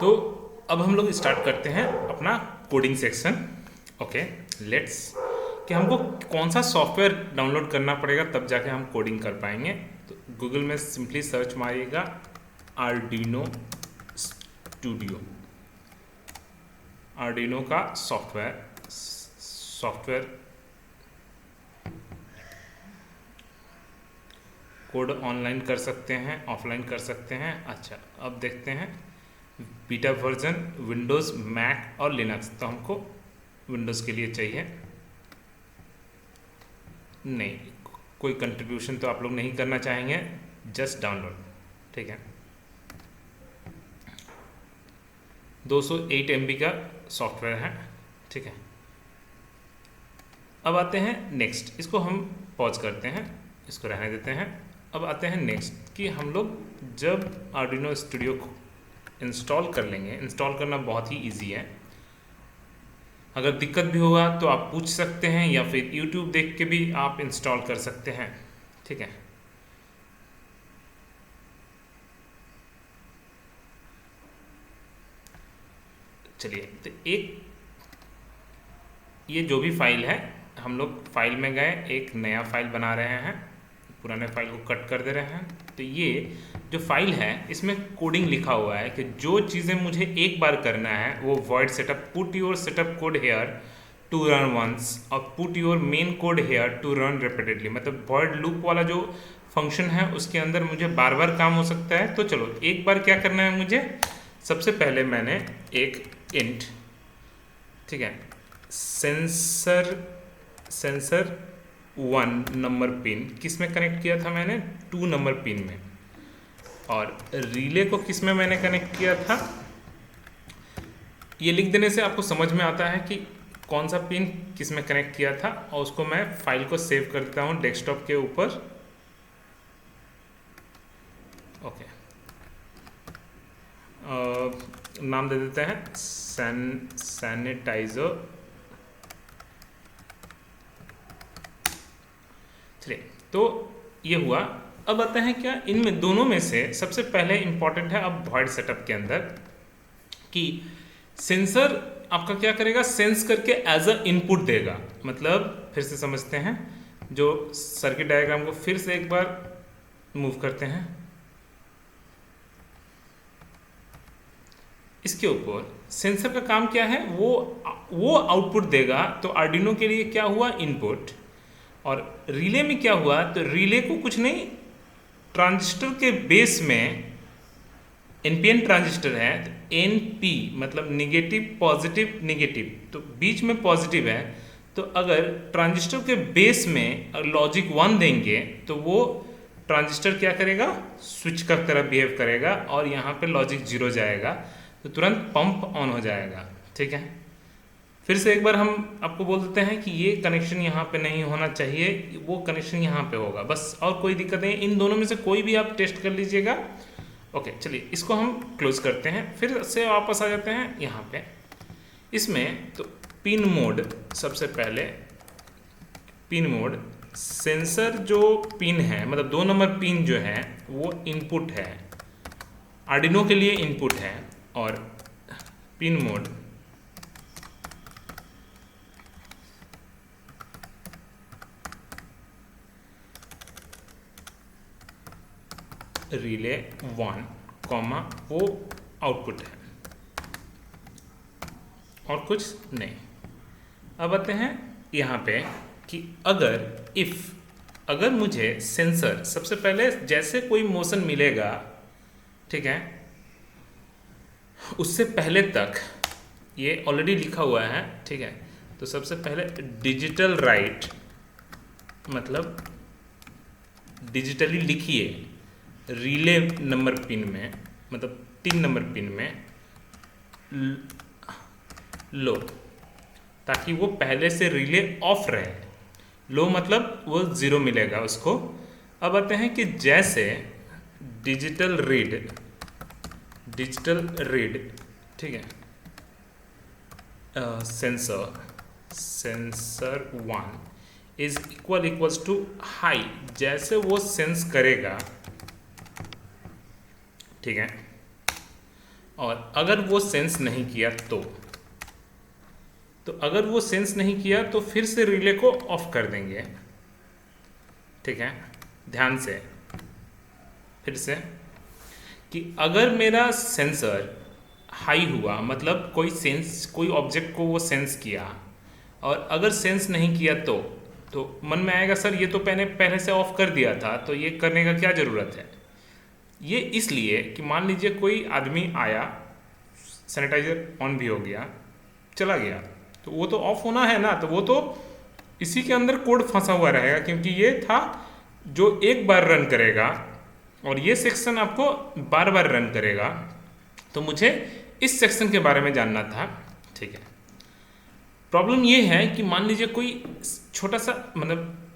तो अब हम लोग स्टार्ट करते हैं अपना कोडिंग सेक्शन। ओके, लेट्स कि हमको कौन सा सॉफ्टवेयर डाउनलोड करना पड़ेगा तब जाके हम कोडिंग कर पाएंगे। तो गूगल में सिंपली सर्च मारिएगा आर्डिनो स्टूडियो, आर्डिनो का सॉफ्टवेयर कोड ऑनलाइन कर सकते हैं, ऑफलाइन कर सकते हैं। अच्छा, अब देखते हैं बीटा वर्जन विंडोज़, मैक और लिनक्स। तो हमको विंडोज़ के लिए चाहिए। नहीं, कोई कंट्रीब्यूशन तो आप लोग नहीं करना चाहेंगे, जस्ट डाउनलोड। ठीक है, 208 MB का सॉफ्टवेयर है। ठीक है, अब आते हैं नेक्स्ट। इसको हम पॉज करते हैं, इसको रहने देते हैं। अब आते हैं नेक्स्ट कि हम लोग जब आर्डिनो स्टूडियो को इंस्टॉल कर लेंगे, इंस्टॉल करना बहुत ही इजी है। अगर दिक्कत भी होगा तो आप पूछ सकते हैं या फिर YouTube देख के भी आप इंस्टॉल कर सकते हैं। ठीक है, चलिए, तो एक ये जो भी फाइल है, हम लोग फाइल में गए, एक नया फाइल बना रहे हैं, पुराने फाइल को कट कर दे रहे हैं। तो ये जो फाइल है इसमें कोडिंग लिखा हुआ है कि जो चीज़ें मुझे एक बार करना है वो void setup, put your setup code here to run once और put your main code here to run repeatedly. मतलब वॉइड लूप वाला जो फंक्शन है उसके अंदर मुझे बार बार काम हो सकता है। तो चलो एक बार क्या करना है मुझे, सबसे पहले मैंने एक इंट, ठीक है, सेंसर 1 नंबर पिन किस में कनेक्ट किया था मैंने, 2 नंबर पिन में। और रिले को किस में मैंने कनेक्ट किया था, ये लिख देने से आपको समझ में आता है कि कौन सा पिन किस में कनेक्ट किया था। और उसको मैं फाइल को सेव करता हूँ डेस्कटॉप के ऊपर। ओके, नाम दे देते हैं सैनिटाइजर। चलिए, तो ये हुआ। अब आते हैं क्या, इनमें दोनों में से सबसे पहले इंपॉर्टेंट है अब वॉइड सेटअप के अंदर कि सेंसर आपका क्या करेगा, सेंस करके एज अ इनपुट देगा। मतलब फिर से समझते हैं, जो सर्किट डायग्राम को फिर से एक बार मूव करते हैं। इसके ऊपर सेंसर का काम क्या है, वो आउटपुट देगा। तो आर्डिनो के लिए क्या हुआ, इनपुट। और रिले में क्या हुआ, तो रिले को कुछ नहीं, ट्रांजिस्टर के बेस में एनपीएन ट्रांजिस्टर है, तो एनपी मतलब निगेटिव पॉजिटिव निगेटिव, तो बीच में पॉजिटिव है। तो अगर ट्रांजिस्टर के बेस में लॉजिक 1 देंगे तो वो ट्रांजिस्टर क्या करेगा, स्विच का तरह बिहेव करेगा और यहाँ पे लॉजिक 0 जाएगा, तो तुरंत पंप ऑन हो जाएगा। ठीक है, फिर से एक बार हम आपको बोल देते हैं कि ये कनेक्शन यहाँ पे नहीं होना चाहिए, वो कनेक्शन यहाँ पे होगा, बस। और कोई दिक्कत नहीं, इन दोनों में से कोई भी आप टेस्ट कर लीजिएगा। ओके, चलिए इसको हम क्लोज करते हैं, फिर से वापस आ जाते हैं यहाँ पे। इसमें तो पिन मोड, सबसे पहले पिन मोड, सेंसर जो पिन है, मतलब 2 नंबर पिन जो है वो इनपुट है, आर्डिनो के लिए इनपुट है। और पिन मोड रिले 1 कॉमा वो आउटपुट है और कुछ नहीं। अब आते हैं यहाँ पे कि अगर मुझे सेंसर, सबसे पहले जैसे कोई मोशन मिलेगा, ठीक है, उससे पहले तक ये ऑलरेडी लिखा हुआ है। ठीक है, तो सबसे पहले डिजिटल राइट, मतलब डिजिटली लिखिए रिले नंबर पिन में, मतलब 3 नंबर पिन में लो, ताकि वो पहले से रिले ऑफ रहे। लो मतलब वो 0 मिलेगा उसको। अब आते हैं कि जैसे डिजिटल रीड, ठीक है, sensor 1 is equals to high, जैसे वो सेंस करेगा, ठीक है, और अगर वो सेंस नहीं किया तो अगर वो सेंस नहीं किया तो फिर से रिले को ऑफ कर देंगे। ठीक है, ध्यान से फिर से कि अगर मेरा सेंसर हाई हुआ, मतलब कोई ऑब्जेक्ट को वो सेंस किया, और अगर सेंस नहीं किया तो मन में आएगा सर ये तो पहले से ऑफ कर दिया था, तो ये करने का क्या ज़रूरत है। ये इसलिए कि मान लीजिए कोई आदमी आया, सैनिटाइजर ऑन भी हो गया, चला गया, तो वो तो ऑफ होना है ना, तो वो तो इसी के अंदर कोड फंसा हुआ रहेगा, क्योंकि ये था जो एक बार रन करेगा और ये सेक्शन आपको बार बार रन करेगा। तो मुझे इस सेक्शन के बारे में जानना था। ठीक है, प्रॉब्लम ये है कि मान लीजिए कोई छोटा सा, मतलब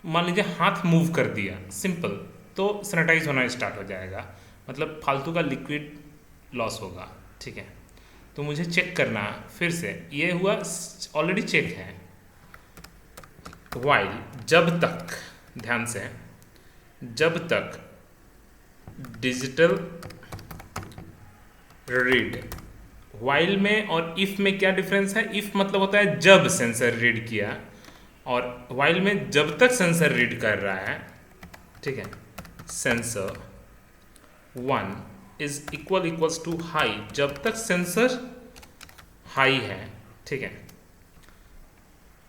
मान लीजिए हाथ मूव कर दिया सिंपल, तो सैनिटाइज होना स्टार्ट हो जाएगा, मतलब फालतू का लिक्विड लॉस होगा। ठीक है, तो मुझे चेक करना फिर से, ये हुआ ऑलरेडी चेक है। वाइल, जब तक, ध्यान से, जब तक डिजिटल रीड, वाइल में और इफ में क्या डिफरेंस है। इफ मतलब होता है जब सेंसर रीड किया, और वाइल में जब तक सेंसर रीड कर रहा है। ठीक है, sensor 1 is equals to high, जब तक सेंसर हाई है। ठीक है,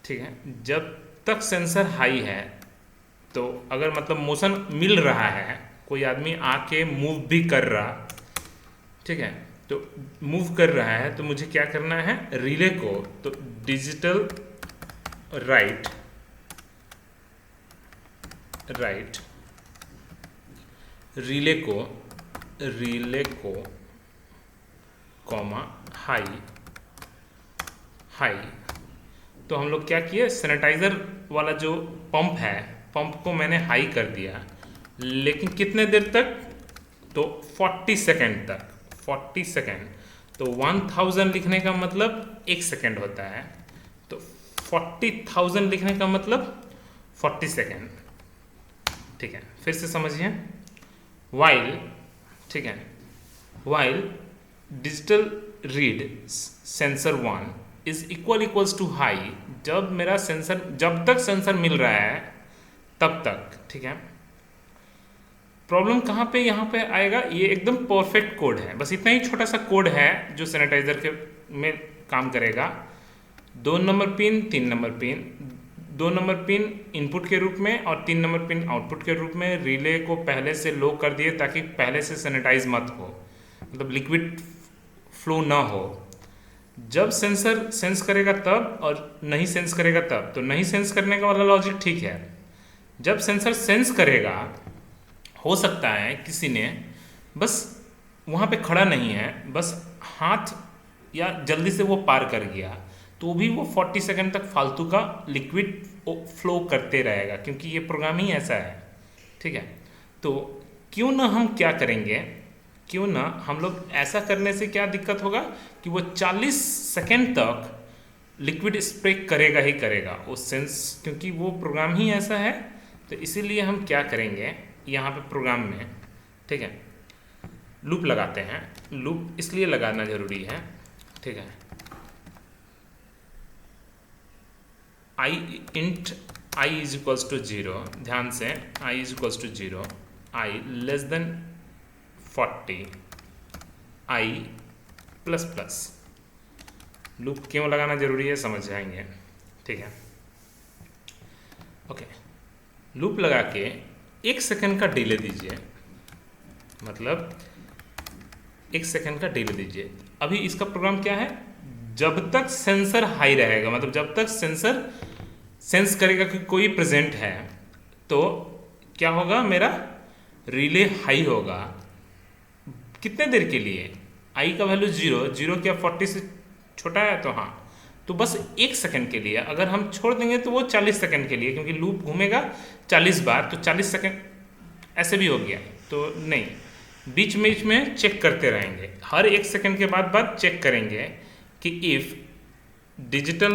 ठीक है, जब तक सेंसर हाई है, तो अगर मतलब मोशन मिल रहा है, कोई आदमी आके मूव भी कर रहा, ठीक है, तो मूव कर रहा है, तो मुझे क्या करना है, रिले को, तो डिजिटल राइट रिले को कॉमा हाई। तो हम लोग क्या किए, सैनिटाइजर वाला जो पंप है, पंप को मैंने हाई कर दिया, लेकिन कितने देर तक, तो 40 सेकेंड तक। 40 सेकेंड, तो 1000 लिखने का मतलब 1 सेकेंड होता है, तो 40,000 लिखने का मतलब 40 सेकेंड। ठीक है, फिर से समझिए, वाइल, ठीक है, while digital read sensor 1 is equals to high, जब मेरा सेंसर, जब तक सेंसर मिल रहा है तब तक। ठीक है, प्रॉब्लम कहाँ पे यहाँ पे आएगा, ये एकदम परफेक्ट कोड है, बस इतना ही छोटा सा कोड है जो सैनिटाइजर के में काम करेगा। 2 number pin, 3 number pin, 2 number pin input के रूप में और 3 नंबर पिन आउटपुट के रूप में रिले को पहले से लो कर दिए, ताकि पहले से सैनिटाइज मत हो, मतलब लिक्विड फ्लो ना हो। जब सेंसर सेंस करेगा तब, और नहीं सेंस करेगा तब। तो नहीं सेंस करने का वाला लॉजिक ठीक है, जब सेंसर सेंस करेगा, हो सकता है किसी ने बस वहाँ पे खड़ा नहीं है, बस हाथ या जल्दी से वो पार कर गया, तो भी वो 40 सेकंड तक फालतू का लिक्विड फ्लो करते रहेगा, क्योंकि ये प्रोग्राम ही ऐसा है। ठीक है, तो क्यों ना हम क्या करेंगे, क्यों ना हम लोग ऐसा करने से क्या दिक्कत होगा कि वो 40 सेकंड तक लिक्विड स्प्रे करेगा ही करेगा वो सेंस, क्योंकि वो प्रोग्राम ही ऐसा है। तो इसीलिए हम क्या करेंगे यहाँ पे प्रोग्राम में, ठीक है, लूप लगाते हैं। लूप इसलिए लगाना जरूरी है, ठीक है, int I is equals to 0, ध्यान से, I is equals to 0, I less than 40, I plus plus. Loop क्यों लगाना जरूरी है समझ जाएंगे, ठीक है। ओके, लूप लगा के 1 सेकंड का डिले दीजिए, मतलब 1 सेकंड का डिले दीजिए। अभी इसका प्रोग्राम क्या है, जब तक सेंसर हाई रहेगा, मतलब जब तक सेंसर सेंस करेगा कि कोई प्रेजेंट है, तो क्या होगा, मेरा रिले हाई होगा। कितने देर के लिए, आई का वैल्यू 0 क्या 40 से छोटा है, तो हाँ, तो बस 1 सेकंड के लिए। अगर हम छोड़ देंगे तो वो 40 सेकंड के लिए, क्योंकि लूप घूमेगा 40 बार, तो 40 सेकंड ऐसे भी हो गया, तो नहीं, बीच में चेक करते रहेंगे, हर 1 सेकंड के बाद चेक करेंगे कि इफ डिजिटल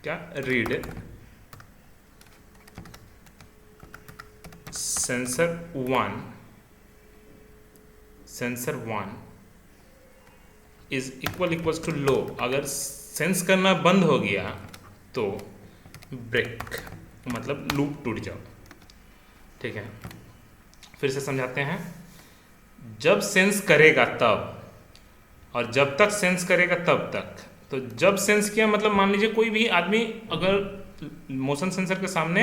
क्या, read sensor 1 is equals to low. अगर सेंस करना बंद हो गया तो ब्रेक, मतलब लूप टूट जाओ। ठीक है, फिर से समझाते हैं। जब सेंस करेगा तब, और जब तक सेंस करेगा तब तक। तो जब सेंस किया मतलब मान लीजिए कोई भी आदमी अगर मोशन सेंसर के सामने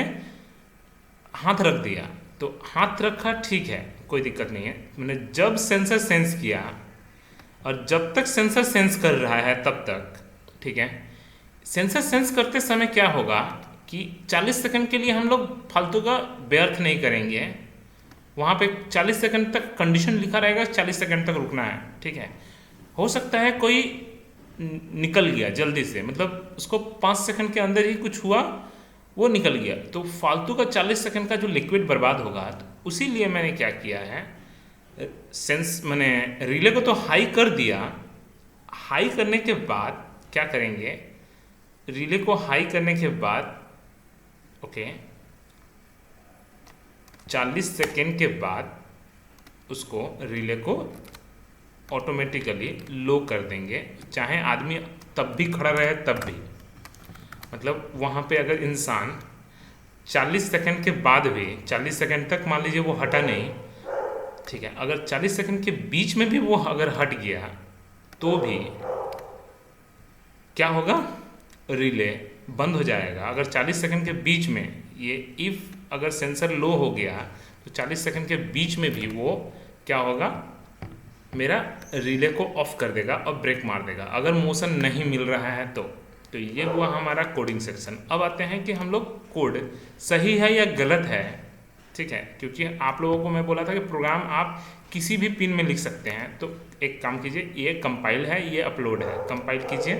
हाथ रख दिया, तो हाथ रखा ठीक है, कोई दिक्कत नहीं है। मैंने जब सेंसर सेंस किया और जब तक सेंसर सेंस कर रहा है तब तक, ठीक है। सेंसर सेंस करते समय क्या होगा कि 40 सेकंड के लिए हम लोग फालतू का व्यर्थ नहीं करेंगे। वहाँ पे 40 सेकंड तक कंडीशन लिखा रहेगा, 40 सेकंड तक रुकना है, ठीक है। हो सकता है कोई निकल गया जल्दी से, मतलब उसको 5 सेकंड के अंदर ही कुछ हुआ, वो निकल गया, तो फालतू का 40 सेकंड का जो लिक्विड बर्बाद होगा। तो उसी लिए मैंने क्या किया है, मैंने रिले को तो हाई कर दिया। हाई करने के बाद क्या करेंगे, रिले को हाई करने के बाद ओके 40 सेकेंड के बाद उसको रिले को ऑटोमेटिकली लो कर देंगे, चाहे आदमी तब भी खड़ा रहे तब भी। मतलब वहाँ पे अगर इंसान 40 सेकंड के बाद भी, 40 सेकंड तक मान लीजिए वो हटा नहीं, ठीक है, अगर 40 सेकंड के बीच में भी वो अगर हट गया तो भी क्या होगा, रिले बंद हो जाएगा। अगर 40 सेकंड के बीच में ये इफ़ अगर सेंसर लो हो गया तो 40 सेकंड के बीच में भी वो क्या होगा, मेरा रिले को ऑफ कर देगा और ब्रेक मार देगा, अगर मोशन नहीं मिल रहा है तो ये हुआ हमारा कोडिंग सेक्शन। अब आते हैं कि हम लोग कोड सही है या गलत है, ठीक है, क्योंकि आप लोगों को मैं बोला था कि प्रोग्राम आप किसी भी पिन में लिख सकते हैं। तो एक काम कीजिए, ये कंपाइल है, ये अपलोड है, कंपाइल कीजिए।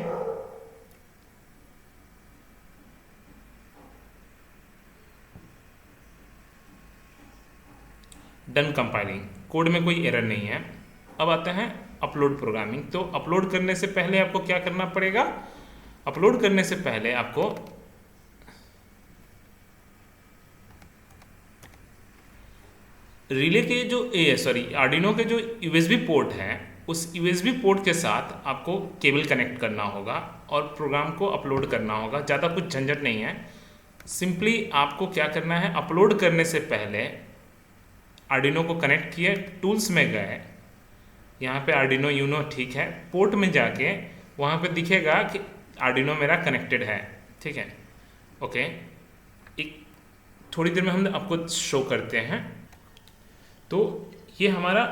डन कंपाइलिंग, कोड में कोई एरर नहीं है। अब आते हैं अपलोड प्रोग्रामिंग। तो अपलोड करने से पहले आपको क्या करना पड़ेगा, अपलोड करने से पहले आपको रिले के जो आर्डिनो के जो यूएसबी पोर्ट है, उस यूएसबी पोर्ट के साथ आपको केबल कनेक्ट करना होगा और प्रोग्राम को अपलोड करना होगा। ज़्यादा कुछ झंझट नहीं है, सिंपली आपको क्या करना है, अपलोड करने से पहले आर्डिनो को कनेक्ट किए, टूल्स में गए, यहाँ पे आर्डिनो यूनो ठीक है, पोर्ट में जाके वहाँ पे दिखेगा कि आर्डिनो मेरा कनेक्टेड है, ठीक है, ओके। एक थोड़ी देर में हम आपको शो करते हैं। तो ये हमारा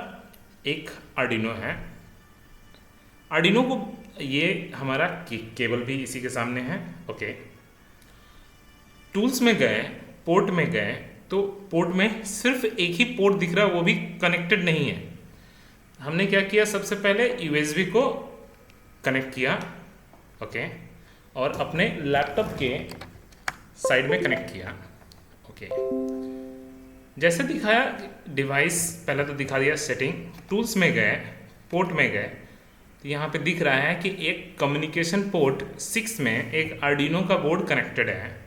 एक आर्डिनो है, आर्डिनो को ये हमारा केबल भी इसी के सामने है, ओके। टूल्स में गए, पोर्ट में गए, तो पोर्ट में सिर्फ एक ही पोर्ट दिख रहा है, वो भी कनेक्टेड नहीं है। हमने क्या किया, सबसे पहले यूएसबी को कनेक्ट किया, ओके, और अपने लैपटॉप के साइड में कनेक्ट किया, ओके। जैसे दिखाया डिवाइस, पहले तो दिखा दिया सेटिंग, टूल्स में गए, पोर्ट में गए, तो यहाँ पे दिख रहा है कि एक कम्युनिकेशन पोर्ट 6 में एक आर्डिनो का बोर्ड कनेक्टेड है।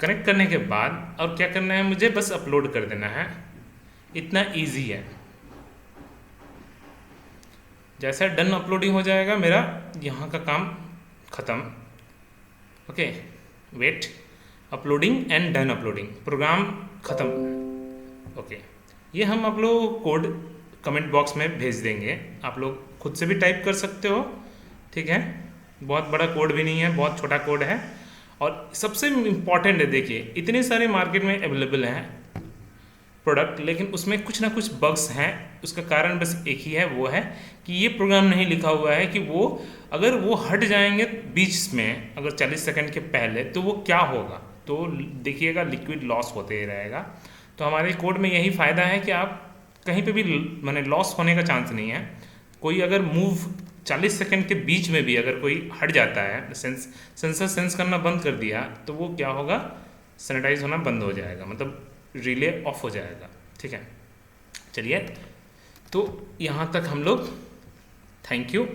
कनेक्ट करने के बाद और क्या करना है, मुझे बस अपलोड कर देना है, इतना इजी है। जैसा डन अपलोडिंग हो जाएगा मेरा यहाँ का काम ख़त्म, okay. Wait, uploading and done uploading, programme ख़त्म, ओके। ये हम आप लोग कोड कमेंट बॉक्स में भेज देंगे, आप लोग खुद से भी टाइप कर सकते हो, ठीक है। बहुत बड़ा कोड भी नहीं है, बहुत छोटा कोड है। और सबसे इम्पॉर्टेंट है, देखिए इतने सारे मार्केट में अवेलेबल हैं प्रोडक्ट, लेकिन उसमें कुछ ना कुछ बग्स हैं। उसका कारण बस एक ही है, वो है कि ये प्रोग्राम नहीं लिखा हुआ है कि वो अगर वो हट जाएंगे बीच में, अगर 40 सेकंड के पहले, तो वो क्या होगा। तो देखिएगा लिक्विड लॉस होते ही रहेगा। तो हमारे कोड में यही फ़ायदा है कि आप कहीं पे भी माने लॉस होने का चांस नहीं है। कोई अगर मूव 40 सेकंड के बीच में भी अगर कोई हट जाता है, सेंसर सेंस करना बंद कर दिया, तो वो क्या होगा, सैनिटाइज होना बंद हो जाएगा, मतलब रिले ऑफ हो जाएगा, ठीक है। चलिए, तो यहाँ तक हम लोग, थैंक यू।